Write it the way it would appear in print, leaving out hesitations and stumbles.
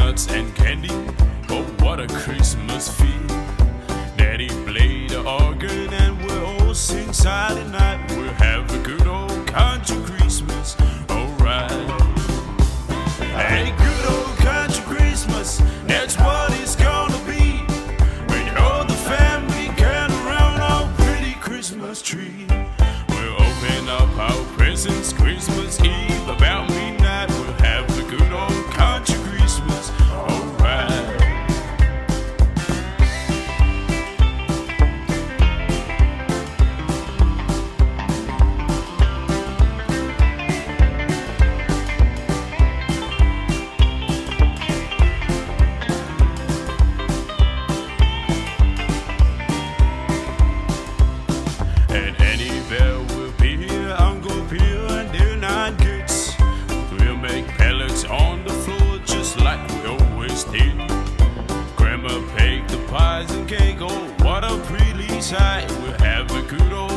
chestnuts and candy. Oh, what a Christmas feel. Daddy played the organ and we'll all sing Silent Night. We'll have a good old country Christmas, alright. A good old country Christmas, that's what it's gonna be. When all the family gather around our pretty Christmas tree. We'll open up our presents Christmas Eve about midnight. We'll have a good old country Christmas, alright. And Annie Bell will be here, Uncle Bill and their 9 kids. We'll make pellets on the floor just like we always did. Grandma baked the pies and cake, oh what a pretty sight. We'll have a good old